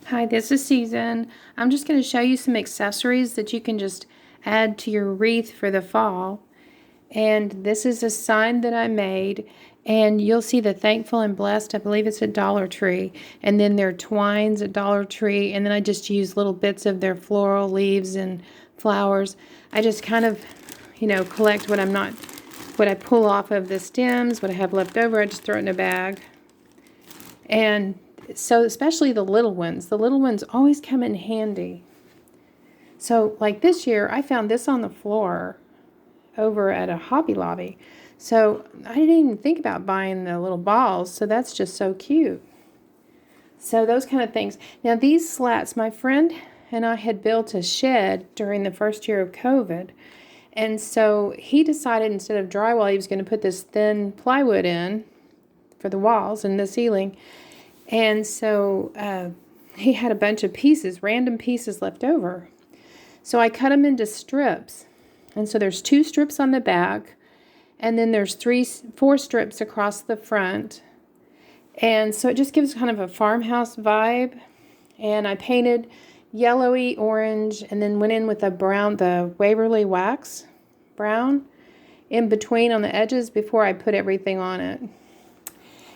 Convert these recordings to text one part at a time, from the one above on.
Hi, this is Susan. I'm just going to show you some accessories that you can just add to your wreath for the fall. And this is a sign that I made, and you'll see the thankful and blessed. I believe it's at Dollar Tree. And then their twines at Dollar Tree, and then I just use little bits of their floral leaves and flowers. I just kind of, collect what I pull off of the stems, what I have left over, I just throw it in a bag. And so especially the little ones always come in handy. So like this year, I found this on the floor over at a Hobby Lobby. So I didn't even think about buying the little balls, so that's just so cute. So those kind of things. Now these slats, my friend and I had built a shed during the first year of COVID. And so he decided instead of drywall, he was going to put this thin plywood in for the walls and the ceiling. And so he had a bunch of pieces, random pieces left over. So I cut them into strips. And so there's 2 strips on the back, and then there's 4 strips across the front. And so it just gives kind of a farmhouse vibe. And I painted yellowy orange and then went in with the Waverly wax brown in between on the edges before I put everything on it.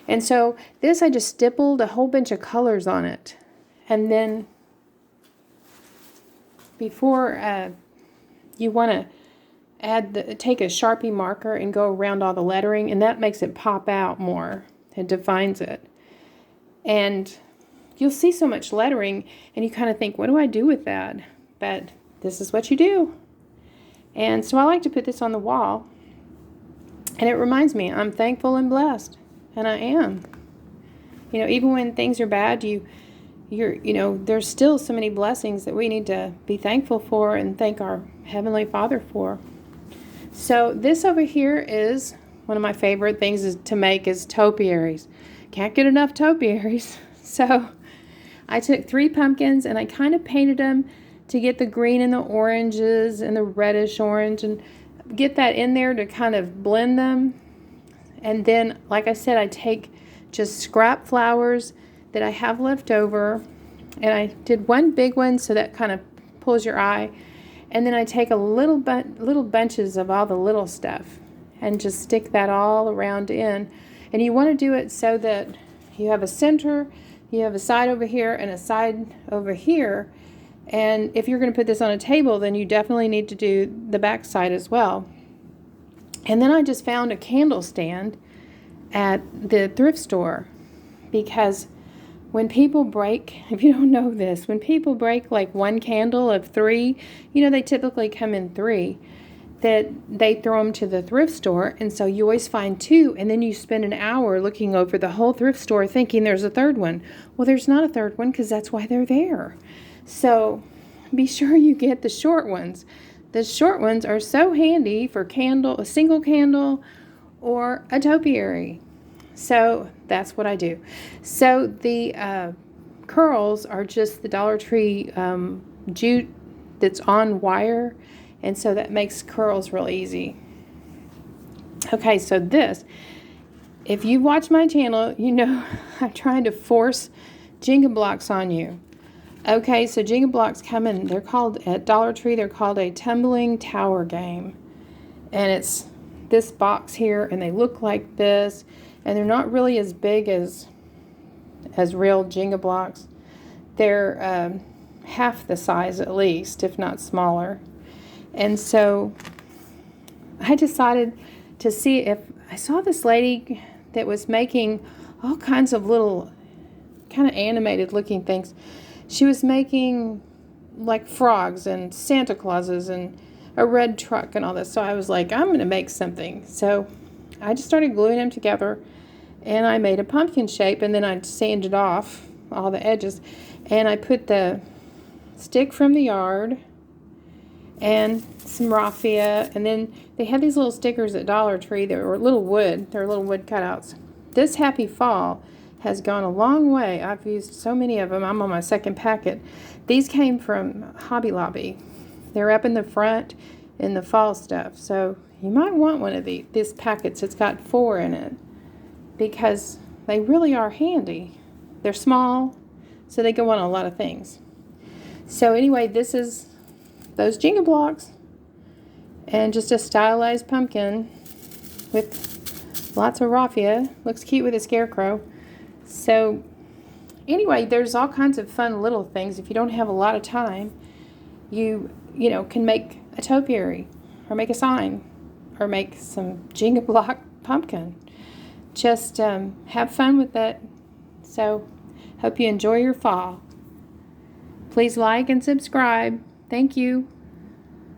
And so this, I just stippled a whole bunch of colors on it. And then before you want to take a Sharpie marker and go around all the lettering, and that makes it pop out more. It defines it. And you'll see so much lettering, and you kind of think, what do I do with that? But this is what you do. And so I like to put this on the wall. And it reminds me, I'm thankful and blessed. And I am. Even when things are bad, there's still so many blessings that we need to be thankful for and thank our Heavenly Father for. So this over here is one of my favorite things to make is topiaries. Can't get enough topiaries. So I took 3 pumpkins and I kind of painted them to get the green and the oranges and the reddish orange and get that in there to kind of blend them. And then, like I said, I take just scrap flowers that I have left over, and I did one big one so that kind of pulls your eye, and then I take a little bunches of all the little stuff and just stick that all around in. And you want to do it so that you have a center, you have a side over here and a side over here. And if you're going to put this on a table, then you definitely need to do the back side as well. And then I just found a candle stand at the thrift store, because when people break, if you don't know this, when people break like one candle of 3, they typically come in 3, that they throw them to the thrift store. And so you always find 2, and then you spend an hour looking over the whole thrift store thinking there's a third one. Well, there's not a third one because that's why they're there. So be sure you get the short ones. The short ones are so handy for a single candle or a topiary. So that's what I do. So the curls are just the Dollar Tree jute that's on wire, and so that makes curls real easy. Okay, so this, if you watch my channel, I'm trying to force Jenga Blocks on you. Okay, so Jenga Blocks come in, they're called, at Dollar Tree, they're called a tumbling tower game. And it's this box here, and they look like this, and they're not really as big as real Jenga Blocks. They're half the size at least, if not smaller. And so I decided to see if I saw this lady that was making all kinds of little kind of animated looking things. She was making like frogs and Santa Clauses and a red truck and all this. So I was like, I'm going to make something. So I just started gluing them together, and I made a pumpkin shape, and then I sanded off all the edges. And I put the stick from the yard and some raffia, and then they had these little stickers at Dollar Tree that were little wood. They're little wood cutouts. This Happy Fall has gone a long way. I've used so many of them. I'm on my 2nd packet. These came from Hobby Lobby. They're up in the front in the fall stuff. So you might want one of these packets. It's got 4 in it because they really are handy. They're small, So they go on a lot of things. So anyway, this is those Jenga blocks. And just a stylized pumpkin with lots of raffia. Looks cute with a scarecrow. So anyway, there's all kinds of fun little things. If you don't have a lot of time, you can make a topiary, or make a sign, or make some Jenga block pumpkin. Just have fun with it. So hope you enjoy your fall. Please like and subscribe. Thank you.